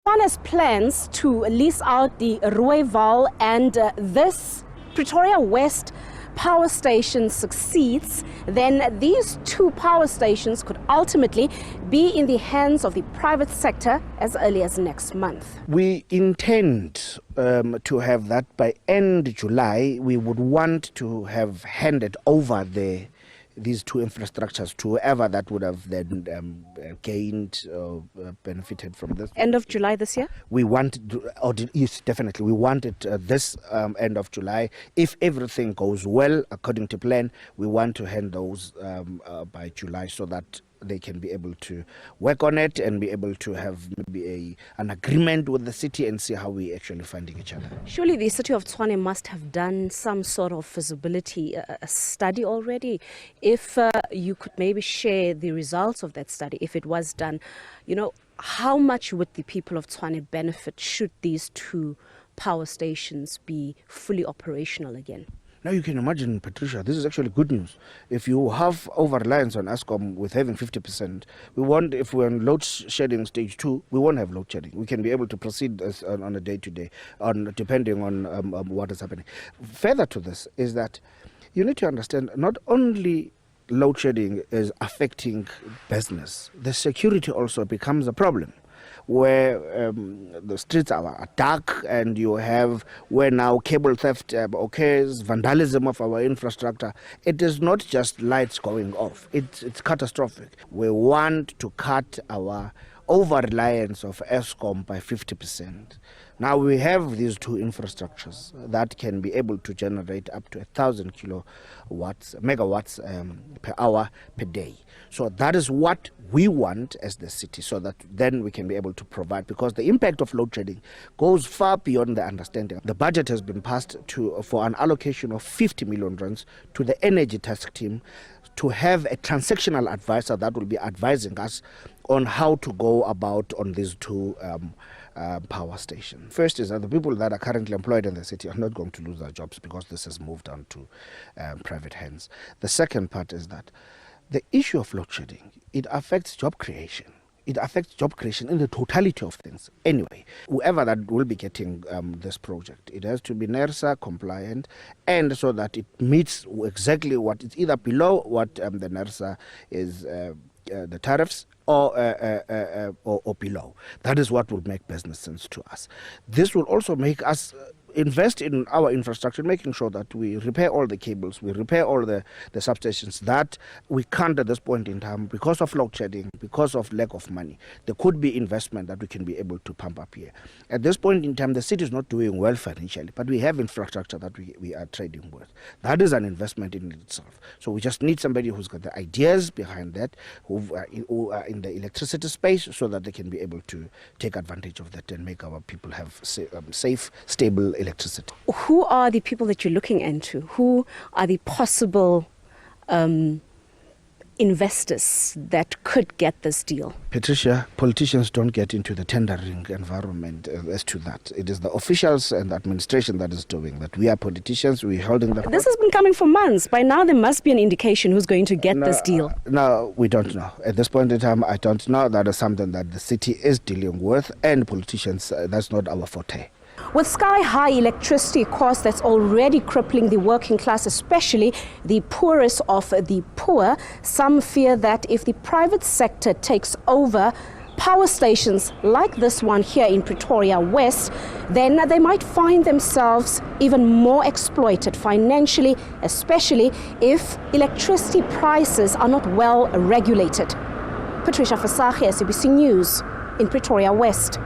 Tshwane has plans to lease out the Rooiwal, and this Pretoria West power station succeeds, then these two power stations could ultimately be in the hands of the private sector as early as next month. We intend to have that by end July. We would want to have handed over these two infrastructures to whoever that would have then gained or benefited from this. End of July this year? We want, yes, definitely. We want it this end of July. If everything goes well according to plan, we want to hand those by July so that they can be able to work on it and be able to have maybe an agreement with the city and see how we actually finding each other. Surely the City of Tshwane must have done some sort of feasibility study already. If you could maybe share the results of that study, if it was done, how much would the people of Tshwane benefit should these two power stations be fully operational again? Now you can imagine, Patricia, this is actually good news. If you have over-reliance on Eskom with having 50%, if we're on load shedding stage 2, we won't have load shedding. We can be able to proceed on a day-to-day, depending on what is happening. Further to this is that you need to understand not only load shedding is affecting business, the security also becomes a problem, where the streets are dark and you have where now cable theft occurs, vandalism of our infrastructure. It is not just lights going off. It's catastrophic. We want to cut our over-reliance of Eskom by 50%. Now we have these two infrastructures that can be able to generate up to 1,000 megawatts per hour per day. So that is what we want as the city, so that then we can be able to provide, because the impact of load shedding goes far beyond the understanding. The budget has been passed for an allocation of 50 million rands to the energy task team to have a transactional advisor that will be advising us on how to go about on these two power stations. First is that the people that are currently employed in the city are not going to lose their jobs because this has moved on to private hands. The second part is that the issue of load shedding, it affects job creation. It affects job creation in the totality of things. Anyway, whoever that will be getting this project, it has to be NERSA compliant, and so that it meets exactly what is either below what the NERSA is, the tariffs, or below. That is what will make business sense to us. This will also make us invest in our infrastructure, making sure that we repair all the cables, we repair all the substations that we can't at this point in time because of load shedding, because of lack of money. There could be investment that we can be able to pump up here. At this point in time, the city is not doing well financially, but we have infrastructure that we are trading with. That is an investment in itself. So we just need somebody who's got the ideas behind that, who are in the electricity space, so that they can be able to take advantage of that and make our people have safe, stable electricity. Who are the people that you're looking into? Who are the possible investors that could get this deal? Patricia, politicians don't get into the tendering environment as to that. It is the officials and the administration that is doing that. We are politicians, we're holding the... This has been coming for months. By now there must be an indication who's going to get this deal. No, we don't know. At this point in time, I don't know. That is something that the city is dealing with, and politicians, that's not our forte. With sky-high electricity costs that's already crippling the working class, especially the poorest of the poor, some fear that if the private sector takes over power stations like this one here in Pretoria West, then they might find themselves even more exploited financially, especially if electricity prices are not well regulated. Patricia Fasachi, SABC News in Pretoria West.